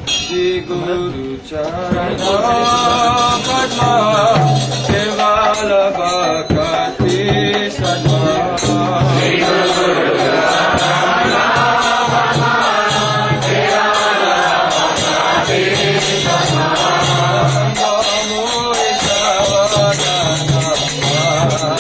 Shri Guru Charana Padma Kevala Bhakti Sadma Shri Guru Charana Padma Kevala Bhakti Sadma Namo Isavadana Bhakti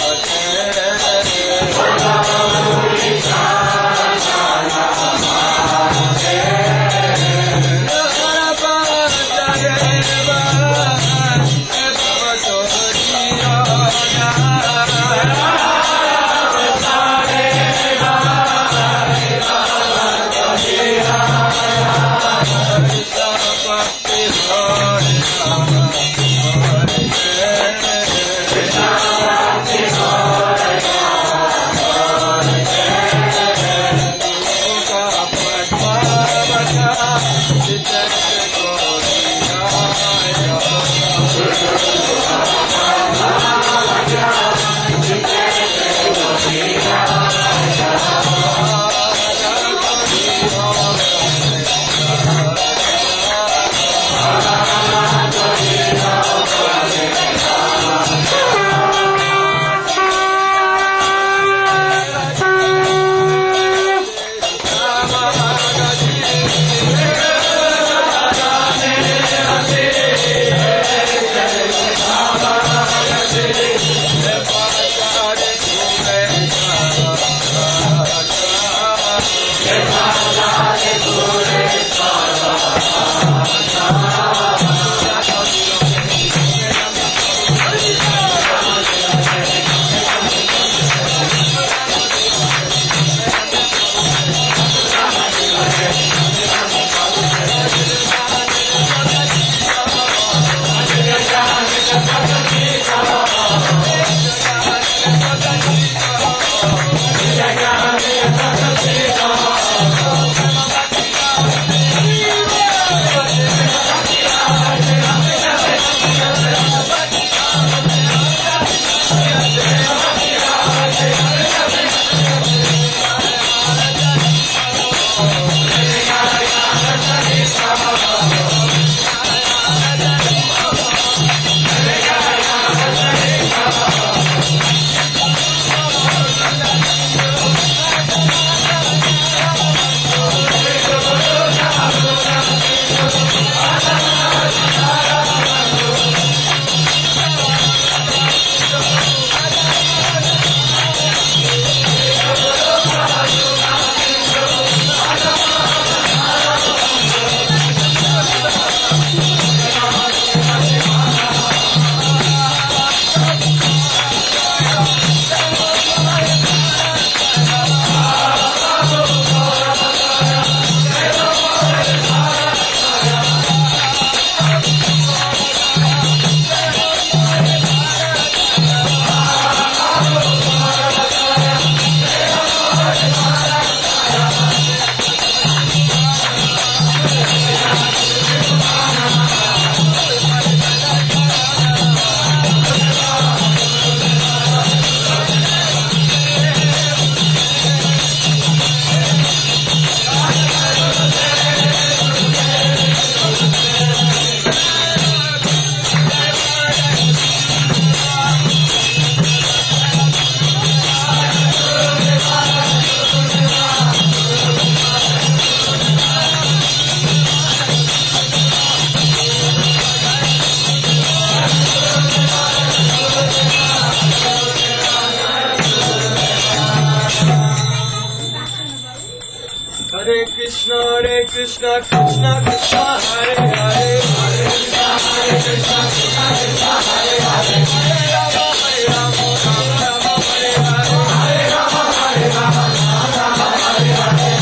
Krishna Krishna Krishna Hare Hare Hare Krishna Krishna Krishna Hare Hare Hare Rama Rama Rama Hare Hare Hare Rama Rama Rama Hare Hare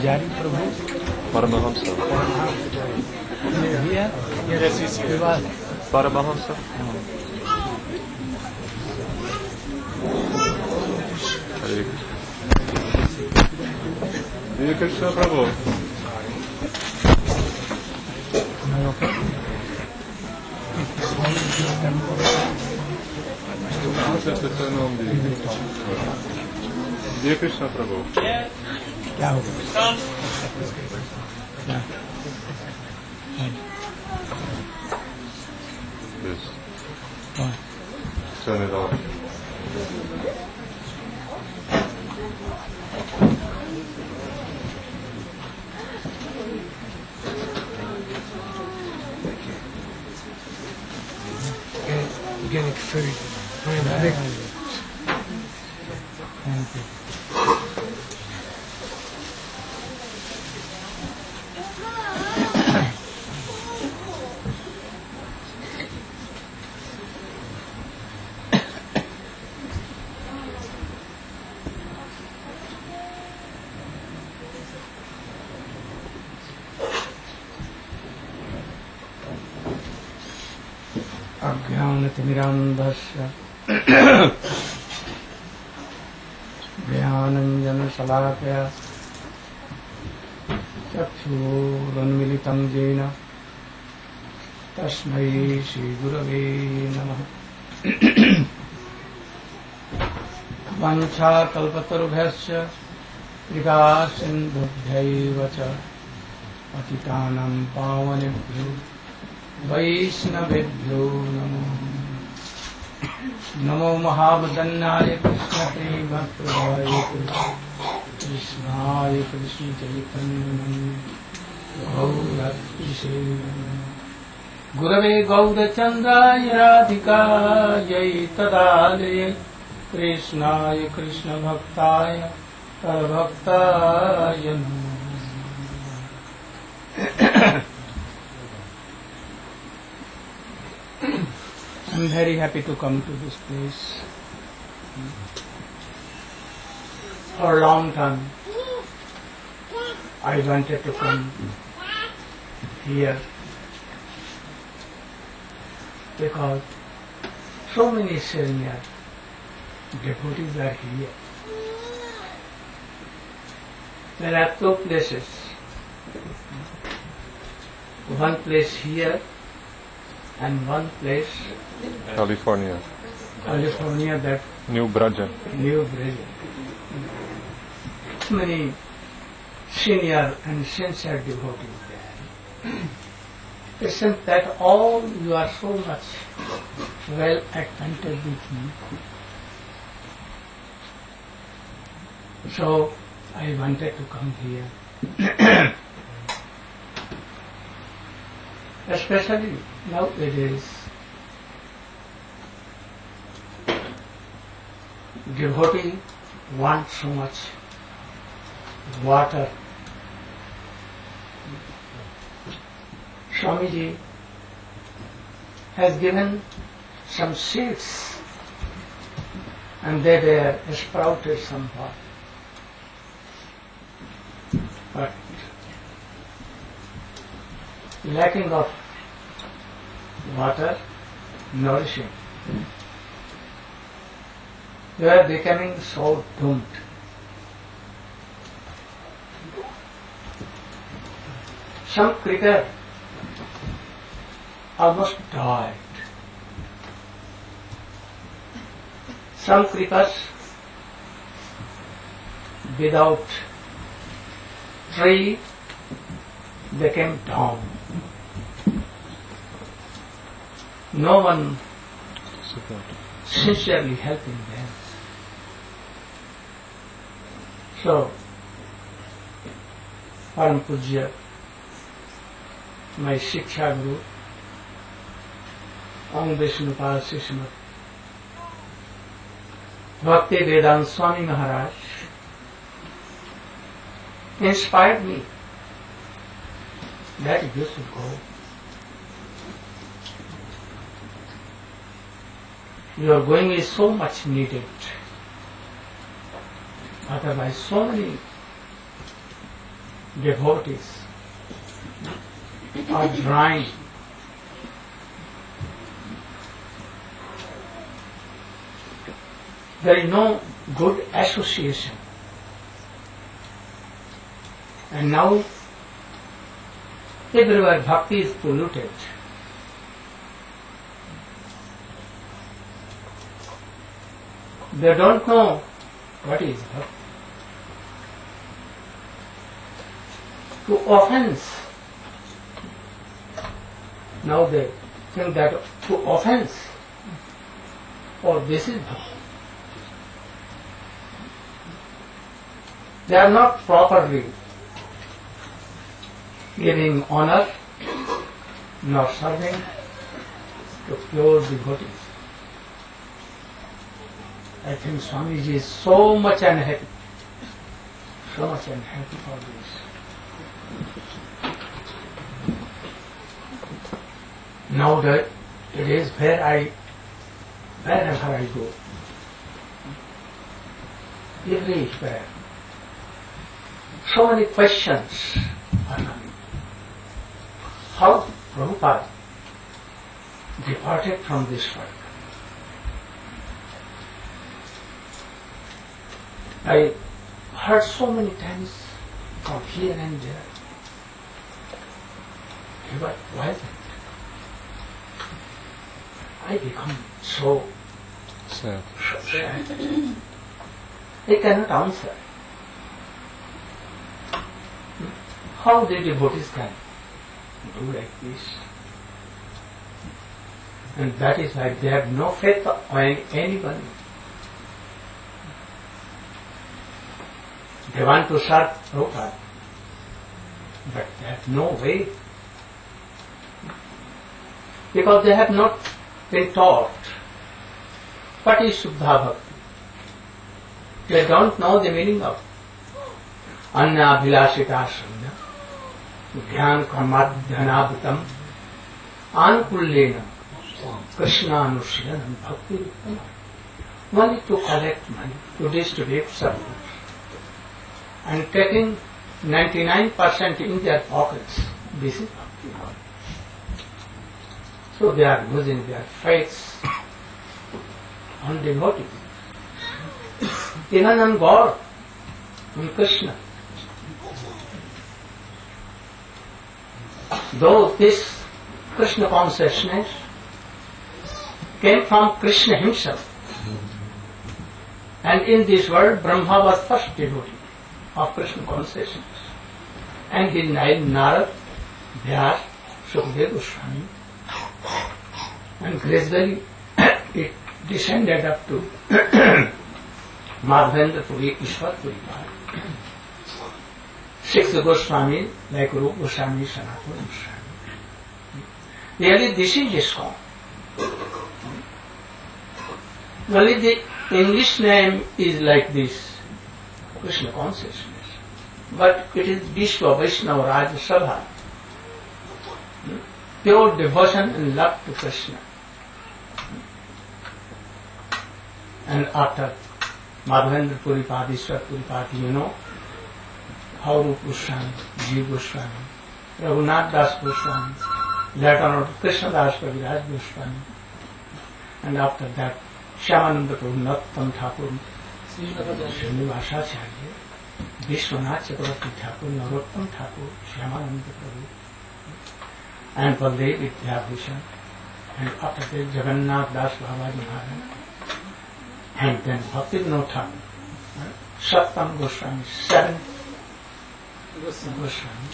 Jari Prabhu. Paramahamsa. Here? Yes, he's here. Paramahamsa. Hare Krishna. Hare Krishna Prabhu. Hare Krishna Prabhu. क्या हो गया? Yes. Turn it off. Getting food. Thank you. अज्ञानतिमिरान्धस्य ज्ञानञ्जनशलाकया चक्षुरुन्मीलितं येन तस्मै श्रीगुरवे नमः। वाञ्छाकल्पतरुभ्यश्च कृपासिन्धुभ्यैव च पतितानां पावनेभ्यो वैष्णवेभ्यो नमो नमो महावदन्नाय कृष्णप्रेमप्रदाय कृष्णाय कृष्णचैतन्य गौरक्षिषे गुरवे गौरचन्द्राय राधिकायै तदालये कृष्णाय कृष्णभक्ताय परभक्ताय नमः। I'm very happy to come to this place. For a long time, I wanted to come here because so many senior devotees are here. There are two places. One place here and one place California. That New Braja. New Brazil. Many senior and sincere devotees there. It seems that all you are so much well acquainted with me. So I wanted to come here. Especially nowadays, devotee want so much water. Swamiji has given some seeds and they were sprouted somewhat. But lacking of water, nourishing, they are becoming so doomed. Some creature almost died. Some creepers without tree became down. No one sincerely helping them. So, Param Pujya, my Shiksha Guru, Om Vishnupal Sishmat, Bhakti Vedanta Swami Maharaj inspired me that you should go. Your going is so much needed. Otherwise, so many devotees are drawing there is no good association. And now everywhere bhakti is polluted. They don't know what is bhakti. To offense. Now they think that to offense, oh, this is bhakti. They are not properly giving honor nor serving to pure devotees. I think Swamiji is so much unhappy for this. Now that it is wherever I go, everywhere, so many questions are coming. How Prabhupada departed from this world? I heard so many times from here and there. But why is it? I become so sad. I cannot answer. How the devotees can do like this? And that is why they have no faith on anybody. They want to serve Prabhupada, but they have no way. Because they have not been taught what is Shuddha Bhakti. They don't know the meaning of Anya Bhilasita Sanya, Dhyan Karmadhyanabhutam, Anukullena, Krishna Anushayanam Bhakti Rupama. Money to collect money, to distribute service, and taking 99% in their pockets. This is Bhakti. So they are losing their faiths on devotees, even on God, on Krishna. Though this Krishna consciousness came from Krishna himself, and in this world Brahma was first devotee of Krishna consciousness, and his nine Narad, Vyas, Sukadeva Goswami, and gradually it descended up to Madhavendra Puri, Ishwar Puri, six Goswami like Rupa Goswami, Sanatana Goswami. Really, this is ISKCON. Only the English name is like this, Krishna consciousness, but it is Vishwa Vaishnava Raj Sabha. Pure devotion and love to Krishna. And after Madhavendra Puri Padishwar Puri Pati, you know how Rupa Goswami, Jiva Goswami, Raghunath Das Goswami, later on Krishna Das Kaviraj Goswami, and after that Shyamananda Prabhu, Nattam Thakur, Srinivasacharya, Vishwanath Chakravarti Thakur, Narottam Thakur, Shyamananda Prabhu, and Baldev Vidyabhushan, and after that Jagannath Das Babaji Maharaj, and then Bhakti Vinod Thakur, Sattam Goswami, seven Goswami,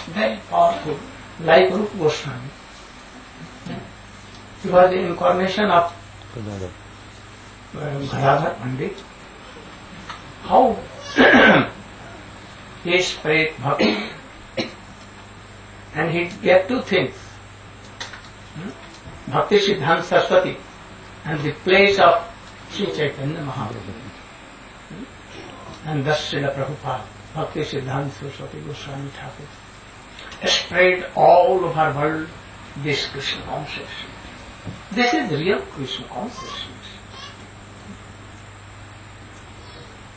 very powerful, like Rupa Goswami. He was the incarnation of Gadadhar Pandit. How he spread Bhakti, and he gave two things, Bhakti Siddhanta Saraswati and the place of Sri Chaitanya Mahaprabhu. And thus Srila Prabhupada, Bhakti Siddhanta Saraswati Goswami Thakur, spread all over the world this Krishna consciousness. This is real Krishna consciousness.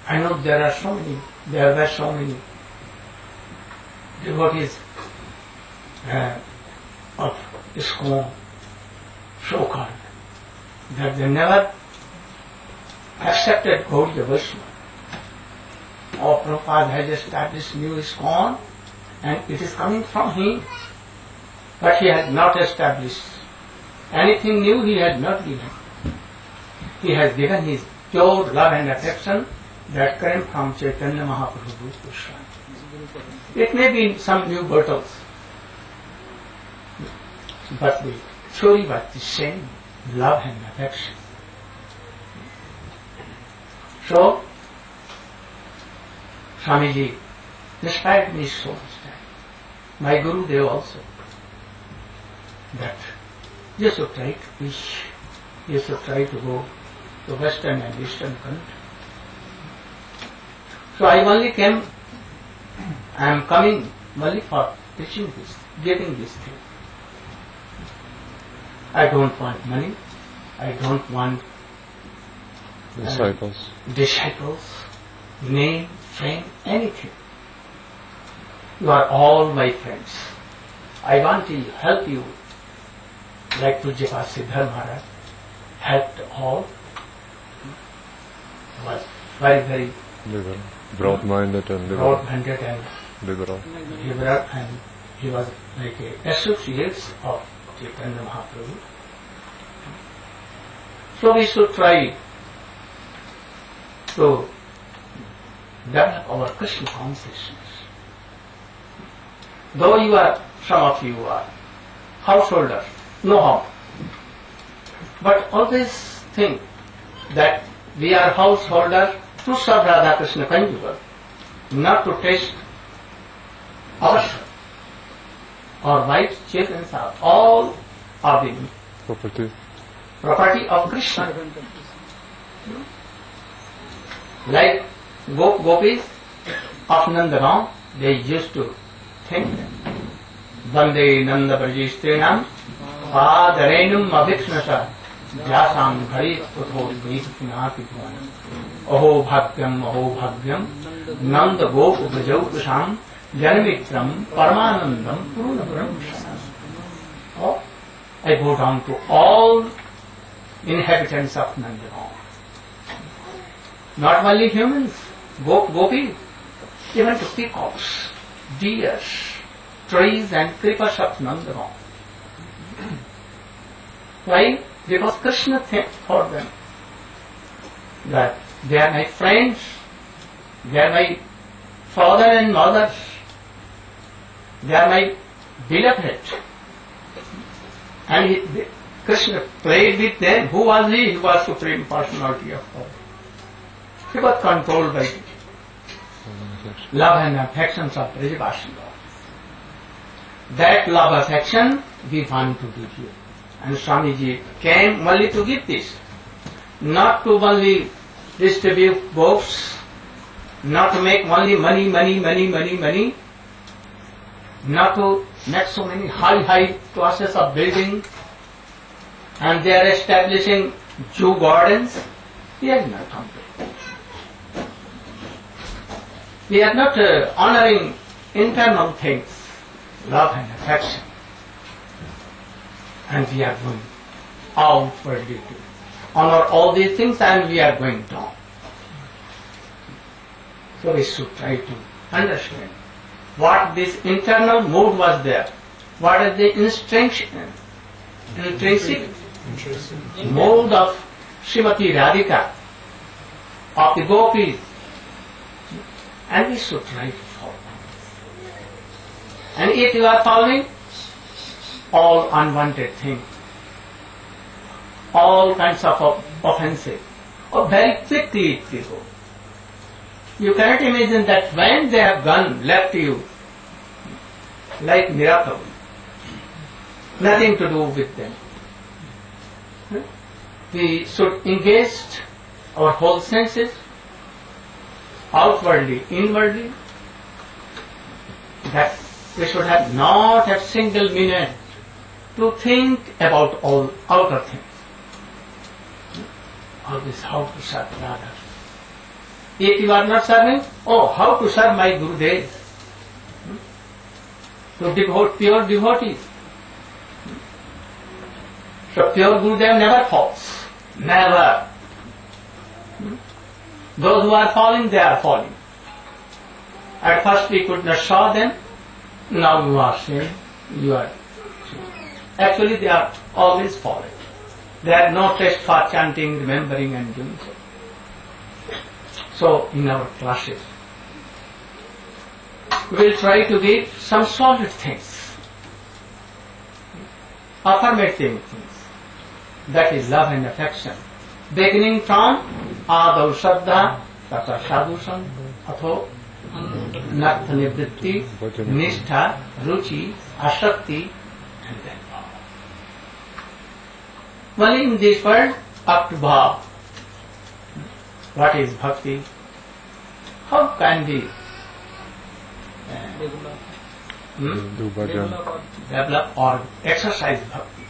I know there were so many devotees of ISKCON, so-called, that they never accepted Gaudiya Vaishnava. Or Prabhupada has established new ISKCON and it is coming from him. But he has not established anything new, he has not given. He has given his pure love and affection that came from Chaitanya Mahaprabhu Krishna. It may be in some new bottles, but the theory was the same, love and affection. So, Swamiji inspired me so much time. My Gurudeva also, that you should try to preach, you should try to go to Western and Eastern country. So I only came, I am coming only for preaching this, getting this thing. I don't want money, I don't want disciples, name, fame, anything. You are all my friends. I want to help you, like Pujyapad Siddhar Maharaj helped all. Was very, very broad-minded and liberal. And he was like a associate of Chaitanya Mahaprabhu. So we should try to develop our Krishna consciousness. Though you are, some of you are householders, no harm. But always think that we are householders to serve Radha Krishna conjugal, not to taste ourselves. Our wives, children are all of the property of Krishna. Like gopis of Nandavam, they used to think Vande Nanda Brajistrenam Padarenum Abhikshnasa Vyasam Bharit Putho Vishpunati Bhuvan Aho Bhagyam Nanda Gop Brajau Kusam Janamitram Paramanandam Purunapuram Shanam. Oh, I go down to all inhabitants of Nandavam. Not only humans, gopis, even to peacocks, deers, trees and creepers of Nandavam. Why? Because Krishna thinks for them that they are my friends, they are my father and mother, they are my beloved. And Krishna played with them. Who was he? He was Supreme Personality of God. He was controlled by love and affections of Brajavasudha. That love affection we want to give you. And Swamiji came only to give this, not to only distribute books, not to make only money, not to make so many high classes of building, and they are establishing Jew gardens. We are not complete. We are not honoring internal things, love and affection. And we are going outwardly to honor all these things, and we are going down. So we should try to understand what this internal mood was there. What is the intrinsic mode of Srimati Radhika, of the gopis, and we should try to follow. And if you are following all unwanted things, all kinds of offensive, or very quickly it will go. You cannot imagine that when they have gone, left you, like miracle, nothing to do with them. We should engage our whole senses, outwardly, inwardly, that we should have not a single minute to think about all outer things. All this, how to serve Radha. If you are not serving, how to serve my Gurudeva? to devote pure devotees. So pure Gurudev never falls. Never. Those who are falling, they are falling. At first we could not show them. Now you are saying, you are saying. Actually they are always falling. There are no test for chanting, remembering and doing so. So in our classes, we will try to give some solid things, affirmative things. That is love and affection. Beginning from Adav Shraddha, Tata Sadhusam, Atho, Nartha Nivritti, Nishtha, Ruchi, Ashakti, and then love. Only in this world, up to Bhav. What is bhakti? How can we Do bhajan. develop or exercise bhakti?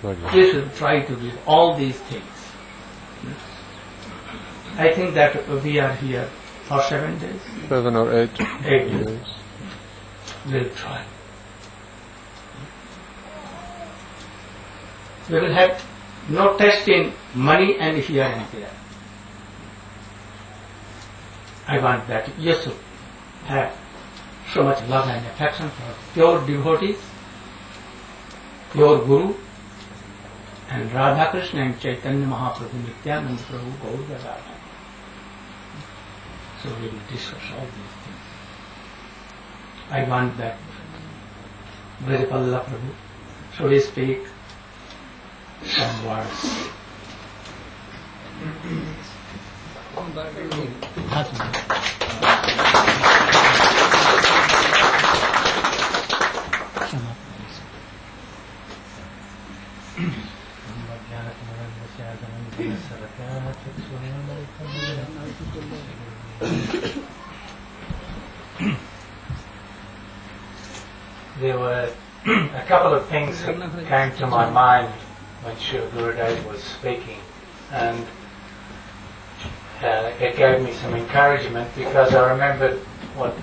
Bhajan. We should try to do all these things. I think that we are here for 7 days. 7 or 8. 8 days. We'll try. We will have no test in money and here and there. I want that you should have so much love and affection for pure devotees, pure Guru, and Radha Krishna and Chaitanya Mahaprabhu, Nityananda Prabhu, Gaur Gadadhar. So we will discuss all these things. I want that Vrajapalla Prabhu should speak some words. There were a couple of things that came to my mind when Srila Gurudeva was speaking, and it gave me some encouragement because I remembered what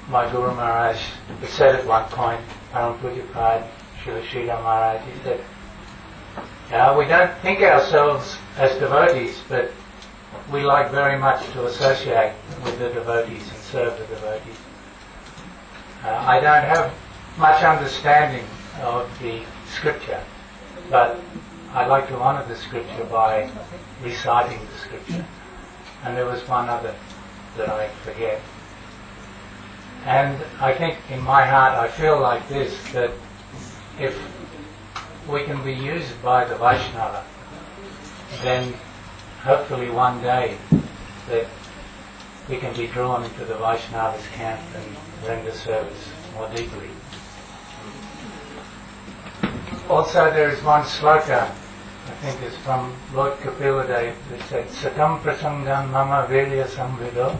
my Guru Maharaj said at one point, Param Pujapad Srila Sridhar Maharaj. He said, we don't think ourselves as devotees, but we like very much to associate with the devotees and serve the devotees. I don't have much understanding of the scripture, but I like to honour the scripture by reciting the scripture. And there was one other that I forget. And I think in my heart I feel like this, that if we can be used by the Vaishnava, then hopefully one day that we can be drawn into the Vaishnava's camp and render service more deeply. Also there is one sloka, I think it's from Lord Kapila Dev, that said, Satam prasangam mama virya samvido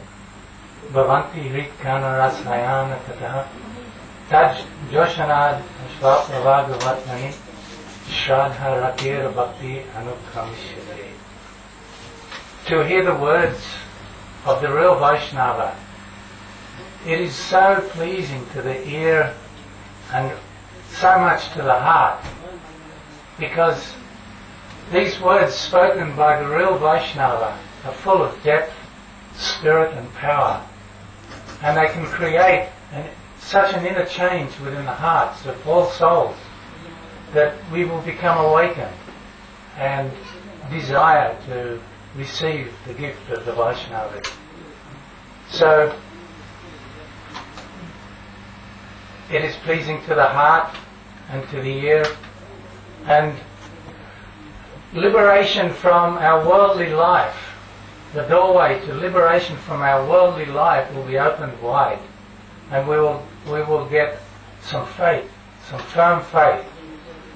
bhavanti hritkana rasayana tataha taj joshanad svapavagavatmani shraddha ratir bhakti anukramishyate. To hear the words of the real Vaishnava, it is so pleasing to the ear and so much to the heart, because these words spoken by the real Vaishnava are full of depth, spirit and power, and they can create such an inner change within the hearts of all souls that we will become awakened and desire to receive the gift of the Vaishnava. So it is pleasing to the heart and to the ear, and liberation from our worldly life, the doorway to liberation from our worldly life will be opened wide, and we will get some faith, some firm faith,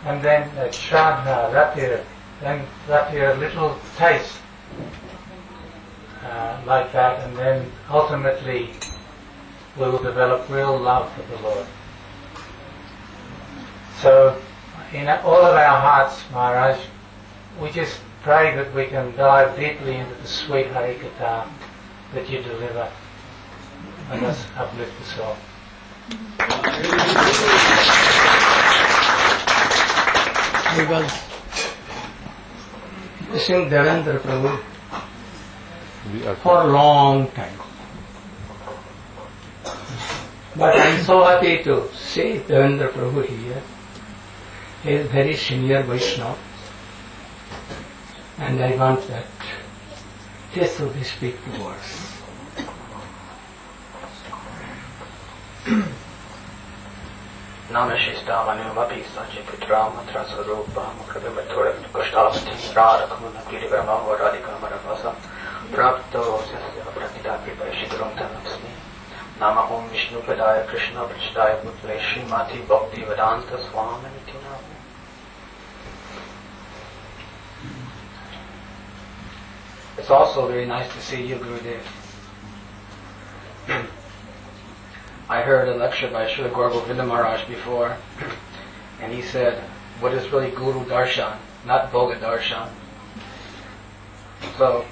and then shraddha, ratir, then ratir, little taste like that, and then ultimately we will develop real love for the Lord. So in all of our hearts, Maharaj, we just pray that we can dive deeply into the sweet Harikatha that you deliver, and thus uplift the soul. disciples sing Devendra Prabhu for a long time. But I am so happy to see Devendra Prabhu here. He is very senior Vaishnava, and I want that he should speak to us. Namaste Sachiputra Matra Sarupa Mukhavimatura Kushtabati Radhakumana Kiribrahma Radhika Maravasa Prapto Sasya Pratidaki Parashidrontanapsmi Nama Om Vishnu Padaya Krishna Prachidaya Putre Srimati Bhakti Vedanta Swamiti Nama. It's also very nice to see you, Gurudev. I heard a lecture by Srila Gurudeva Maharaj before, and he said, what is really Guru Darshan, not Bhoga Darshan. So,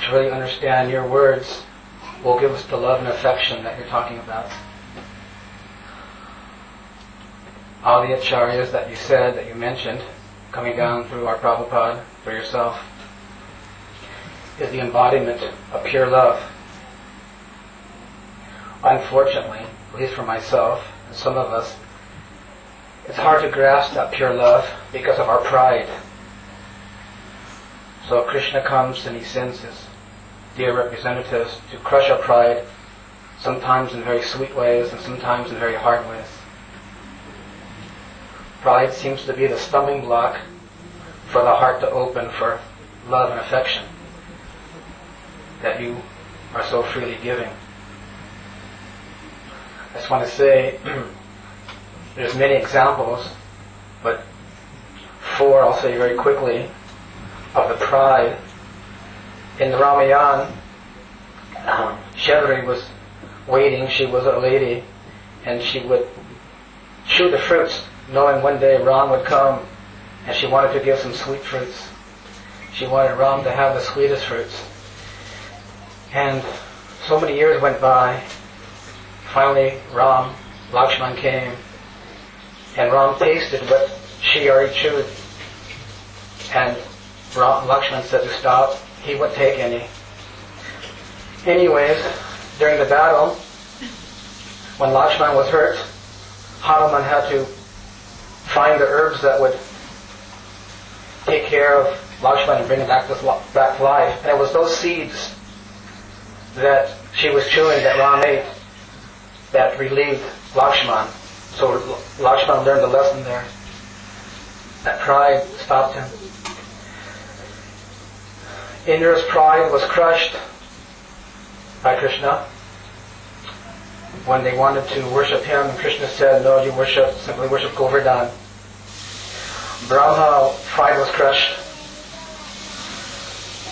to really understand your words will give us the love and affection that you're talking about. All the acharyas that you said, that you mentioned, coming down through our Prabhupada, for yourself, is the embodiment of pure love. Unfortunately, at least for myself and some of us, it's hard to grasp that pure love because of our pride. So Krishna comes and he sends his dear representatives to crush our pride, sometimes in very sweet ways and sometimes in very hard ways. Pride seems to be the stumbling block for the heart to open for love and affection that you are so freely giving. I just want to say, there's many examples, but 4 I'll say very quickly, of the pride. In the Ramayana, Shevri was waiting, she was a lady, and she would chew the fruits, knowing one day Ram would come, and she wanted to give some sweet fruits. She wanted Ram to have the sweetest fruits. And so many years went by. Finally, Lakshman came, and Ram tasted what she already chewed. And Lakshman said to stop. He wouldn't take any. Anyways, during the battle, when Lakshman was hurt, Hanuman had to find the herbs that would take care of Lakshman and bring him back to life. And it was those seeds that she was chewing that Ram ate that relieved Lakshman. So Lakshman learned the lesson there. That pride stopped him. Indra's pride was crushed by Krishna when they wanted to worship him, and Krishna said, no, you simply worship Govardhan. Brahma's pride was crushed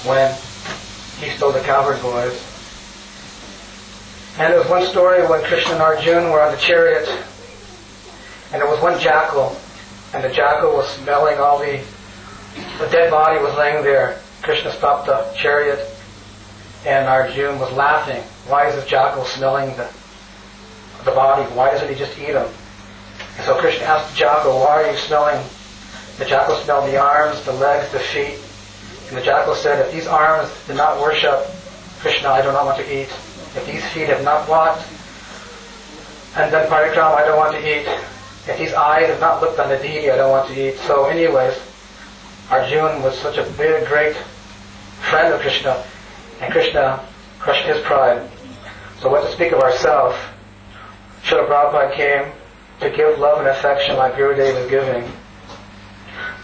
when he stole the cowherd boys. And there was one story when Krishna and Arjuna were on the chariot, and there was one jackal, and the jackal was smelling all the dead body was laying there. Krishna stopped the chariot, and Arjuna was laughing. Why is the jackal smelling the body? Why doesn't he just eat them? And so Krishna asked the jackal, why are you smelling? The jackal smelled the arms, the legs, the feet. And the jackal said, if these arms did not worship Krishna, I do not want to eat. If these feet have not walked and done parikrama, I don't want to eat. If these eyes have not looked on the deity, I don't want to eat. So anyways, Arjuna was such a big, great friend of Krishna, and Krishna crushed his pride. So what to speak of ourselves? Srila Prabhupada came to give love and affection like Gurudeva is giving.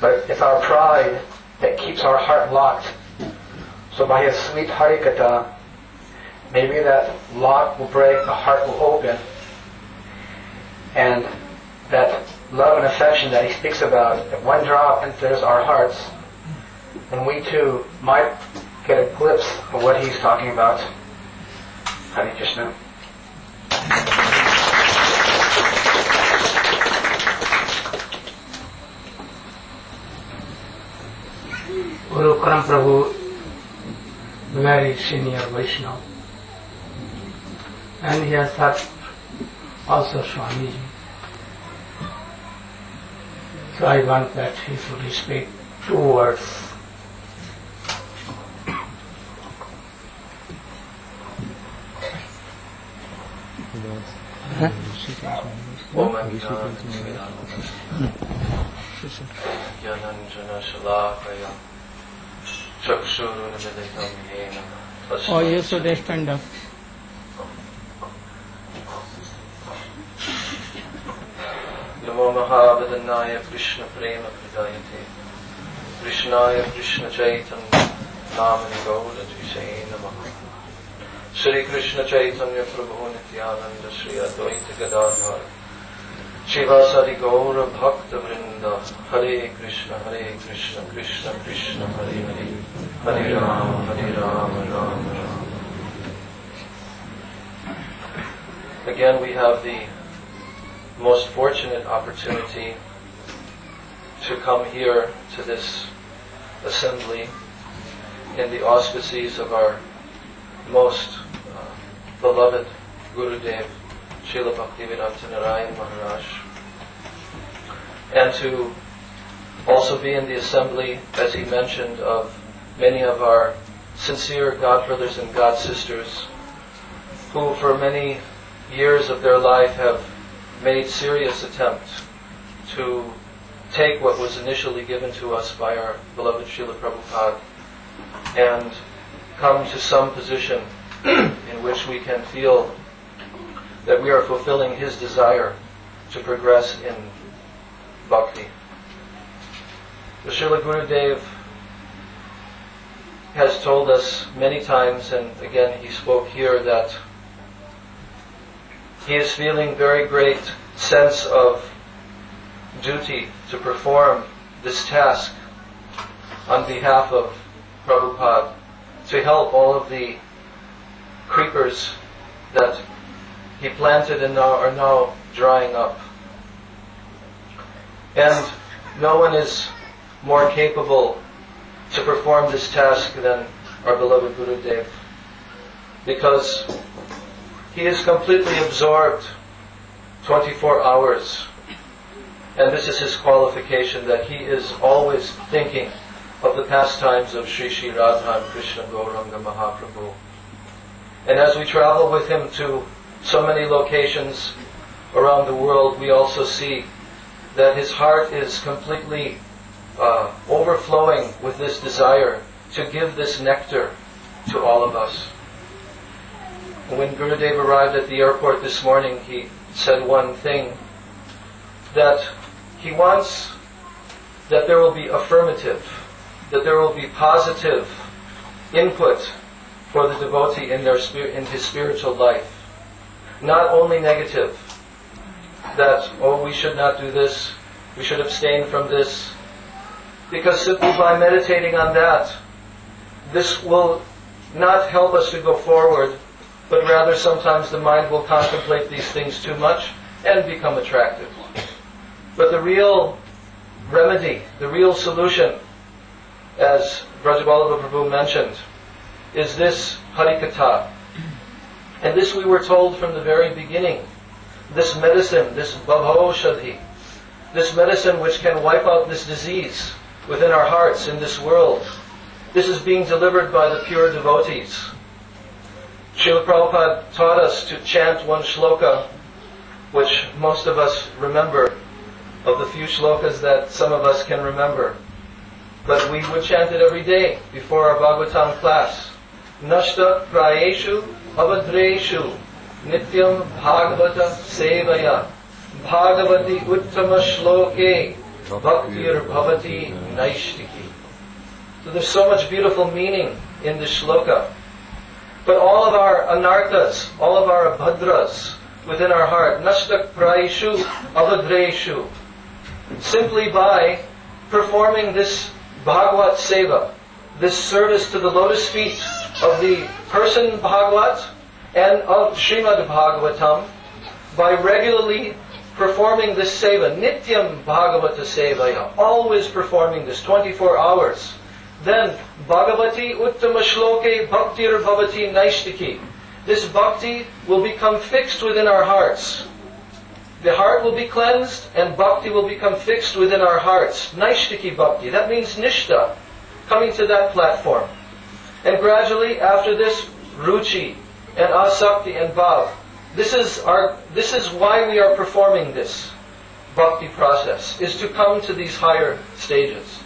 But it's our pride that keeps our heart locked. So by his sweet Harikatha, maybe that lock will break, the heart will open, and that love and affection that he speaks about, if one drop enters our hearts, then we too might get a glimpse of what he's talking about. Hare Krishna. Guru Karam Prabhu, very senior Vaishnava, and he has served also Swamiji. So I want that he should speak 2 words. Oh, you should stand up. Namo Mahavadannaya Krishna Prema Pradayate Krishnaya Krishna Chaitanya Namani Gaura Dvishaya Namaha Shri Krishna Chaitanya Prabhu Nityananda Shri Advaita Gadadhar Shivasari Gaura Bhakta Vrinda Hare Krishna Krishna Krishna Hare Hare Hare Rama Rama Rama. Again we have the most fortunate opportunity to come here to this assembly in the auspices of our most beloved Gurudev, Srila Bhaktivedanta Narayan Maharaj, and to also be in the assembly, as he mentioned, of many of our sincere God brothers and God sisters who for many years of their life have made serious attempts to take what was initially given to us by our beloved Srila Prabhupada and come to some position in which we can feel that we are fulfilling his desire to progress in bhakti. The Srila Gurudeva has told us many times, and again he spoke here, that he is feeling very great sense of duty to perform this task on behalf of Prabhupada, to help all of the creepers that he planted and are now drying up. And no one is more capable to perform this task than our beloved Gurudev, because he is completely absorbed 24 hours. And this is his qualification, that he is always thinking of the pastimes of Sri Sri Radha and Krishna Gauranga Mahaprabhu. And as we travel with him to so many locations around the world, we also see that his heart is completely overflowing with this desire to give this nectar to all of us. When Gurudev arrived at the airport this morning, he said one thing, that he wants that there will be affirmative, that there will be positive input for the devotee in his spiritual life. Not only negative, that, oh, we should not do this, we should abstain from this, because simply by meditating on that, this will not help us to go forward, but rather sometimes the mind will contemplate these things too much and become attractive. But the real remedy, the real solution, as Brajaballabha Prabhu mentioned, is this Harikatha. And this we were told from the very beginning. This medicine, this Bhava-Oshadhi, this medicine which can wipe out this disease within our hearts in this world, this is being delivered by the pure devotees. Srila Prabhupada taught us to chant one shloka, which most of us remember, of the few shlokas that some of us can remember. But we would chant it every day before our Bhagavatam class. Nashta prayeshu avadreshu nityam bhagavata sevaya bhagavati uttama shloke bhaktir bhavati naishtiki. So there's so much beautiful meaning in this shloka. But all of our anarthas, all of our abhadras within our heart, nashtak prayeshu avadreshu, simply by performing this Bhagavat Seva, this service to the lotus feet of the person Bhagavat and of Srimad Bhagavatam, by regularly performing this Seva, Nityam Bhagavata Sevaya, always performing this 24 hours, then Bhagavati Uttama Shloke Bhaktir Bhavati Naishtiki. This bhakti will become fixed within our hearts. the heart will be cleansed and bhakti will become fixed within our hearts. Naishtiki bhakti, that means nishta, coming to that platform. And gradually after this, ruchi and asakti and bhav. This is why we are performing this bhakti process, is to come to these higher stages.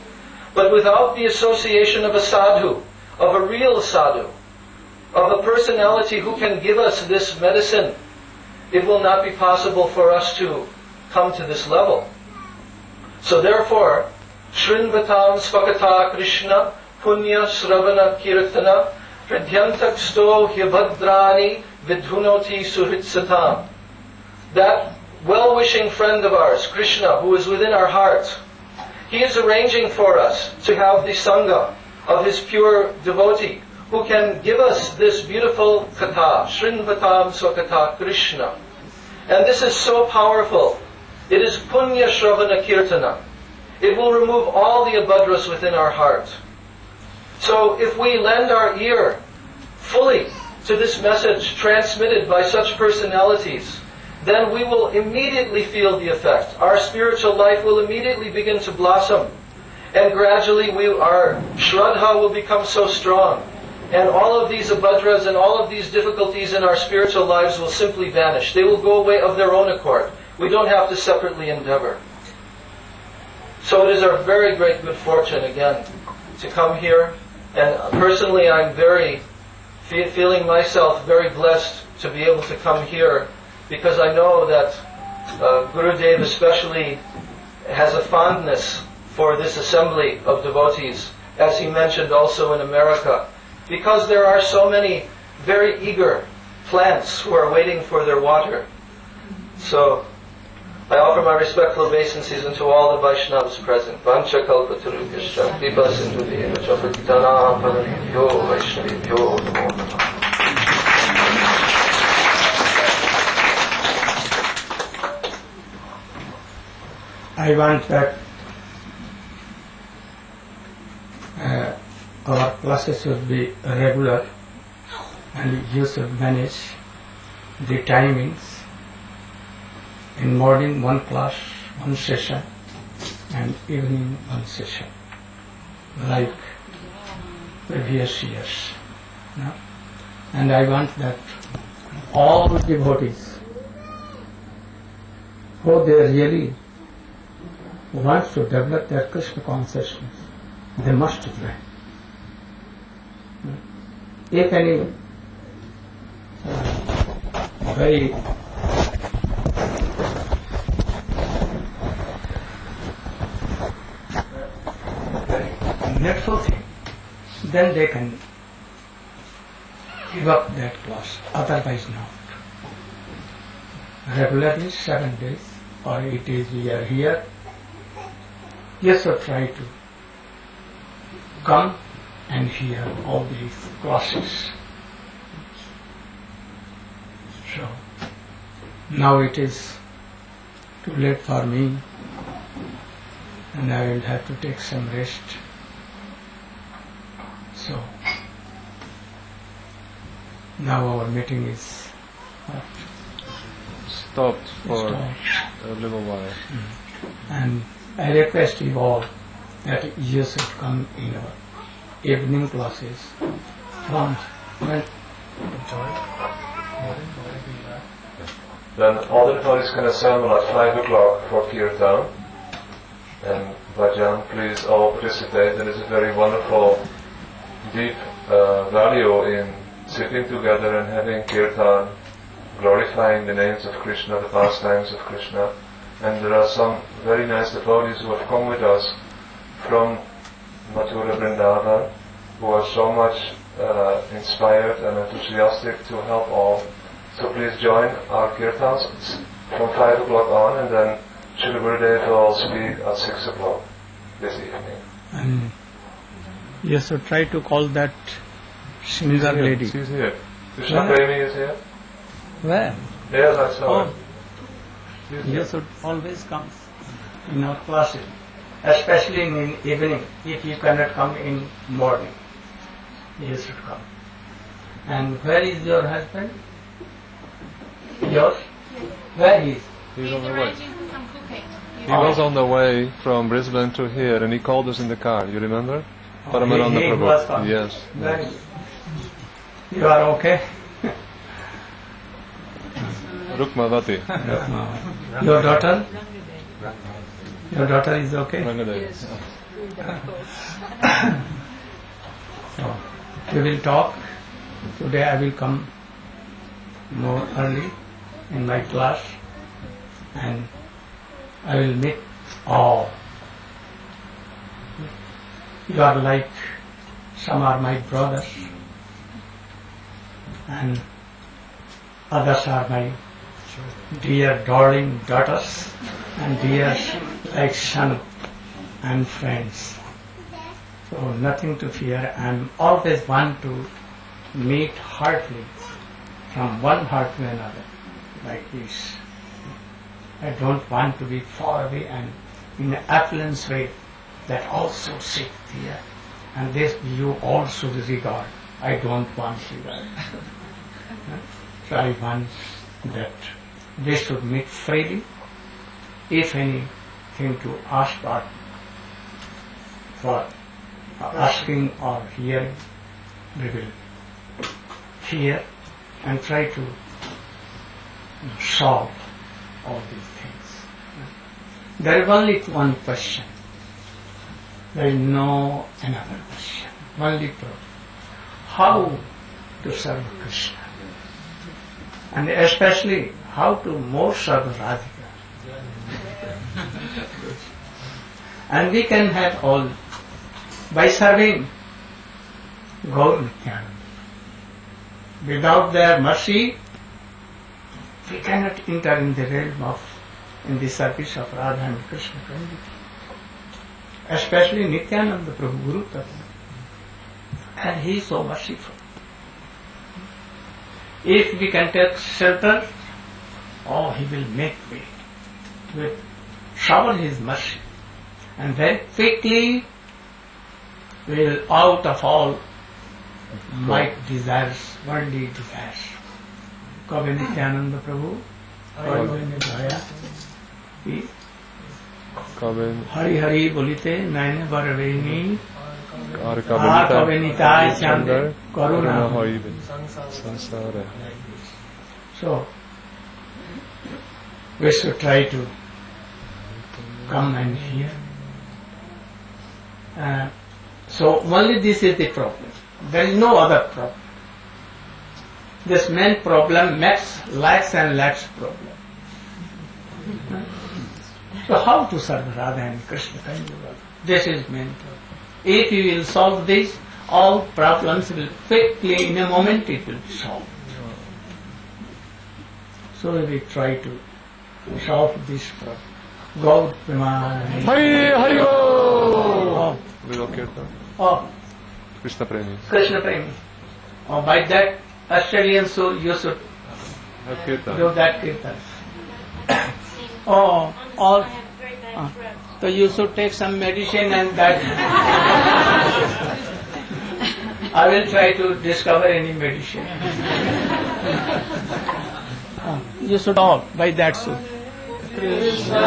But without the association of a sadhu, of a real sadhu, of a personality who can give us this medicine, it will not be possible for us to come to this level. So therefore, Shrinvatam Svakata Krishna Punya Sravana Kirtana Hridyantak Sto Hyabhadrani Vidhunoti Suhritsatam. That well-wishing friend of ours, Krishna, who is within our heart, he is arranging for us to have the Sangha of his pure devotee, who can give us this beautiful katha, Shrinvatam Swakata Krishna. And this is so powerful. It is Punya Shravana Kirtana. It will remove all the abhadras within our heart. So if we lend our ear fully to this message transmitted by such personalities, then we will immediately feel the effect. Our spiritual life will immediately begin to blossom. And gradually our shraddha will become so strong. And all of these abhadras and all of these difficulties in our spiritual lives will simply vanish. They will go away of their own accord. We don't have to separately endeavor. So it is our very great good fortune, again, to come here. And personally, I'm feeling myself very blessed to be able to come here, because I know that Gurudeva especially has a fondness for this assembly of devotees, as he mentioned also in America, because there are so many very eager plants who are waiting for their water. So I offer my respectful obeisances unto all the Vaishnavas present. Vancha kalpatarubhyascha kripa sindhubhyo chapatitanam pavanebhyo Vaishnavibhyo namo namah. I want that our classes should be regular, and you should manage the timings. In morning one class, one session, and evening one session, like previous years. No? And I want that all devotees, who they really want to develop their Krishna consciousness, they must join. If any very needful thing, then they can give up that class, otherwise not. Regularly 7 days or 8 days we are here. Yes, so try to come and hear all these classes. So now it is too late for me, and I will have to take some rest. So now our meeting is Stopped for a little while. And I request you all that you should come in our evening classes from when. Then all the devotees can assemble at 5 o'clock for Kirtan and Bhajan. Please all participate. There is a very wonderful, deep value in sitting together and having Kirtan, glorifying the names of Krishna, the pastimes of Krishna. And there are some very nice devotees who have come with us from Mathura Vrindavan, who are so much inspired and enthusiastic to help all. So please join our kirtans from 5 o'clock on, and then Srila Gurudeva will speak at 6 o'clock this evening. And yes, so try to call that singer lady. She's here. Krishna Premi is here. Where? Yes, I saw her. Yes, it always comes in our classes, especially in evening. If you cannot come in morning, you should come. And where is your husband? Yours? Where he is? He's on the way. arranging some cooking. He was on the way from Brisbane to here, and he called us in the car. You remember? Paramananda he Prabhu. was on. Yes. Very yes. good. You are okay? Rukmavati. Your daughter? Your daughter is okay? Rangadev. So, we will talk. Today I will come more early in my class and I will meet all. You are like, some are my brothers and others are my dear darling daughters and dear like son and friends. So nothing to fear. I am always want to meet heartily from one heart to another like this. I don't want to be far away and in an affluence way that also sit here and this you also regard. I don't want regard. So I want that they should meet freely. If anything to ask for asking or hearing, we will hear and try to solve all these things. There is only one question. There is no another question. Only problem. How to serve Krishna? And especially how to more serve Radhika. And we can have all by serving Gaur Nityananda. Without their mercy, we cannot enter in the realm of, in the service of Radha and Krishna. Especially Nityananda Prabhu Guru Tattva. And he is so merciful. If we can take shelter, he will make way. Will shower his mercy. And very quickly will out of all my desires, worldly desires. Kabe Nityananda Prabhu, Kabe Nidhaya, Hari Hari Bolite, Naine Varaveni, Kabe Nitaya Chande, Karuna. Sansara. So, we should try to come and hear. So only this is the problem. There is no other problem. This main problem makes lakhs and lakhs problem. So how to serve Radha and Krishna? This is main problem. If you will solve this, all problems will quickly, in a moment it will be solved. So we try to solve this problem. Gaur Premanand. Hari Hari Go! Oh, Little kirtan. oh, Krishna Premi. Krishna Premi. Oh, by that Australian, so you should Have kirtan. do that kirtan. Oh, all. So you should take some medicine and that. I will try to discover any medicine. You should all by that suit. Krishna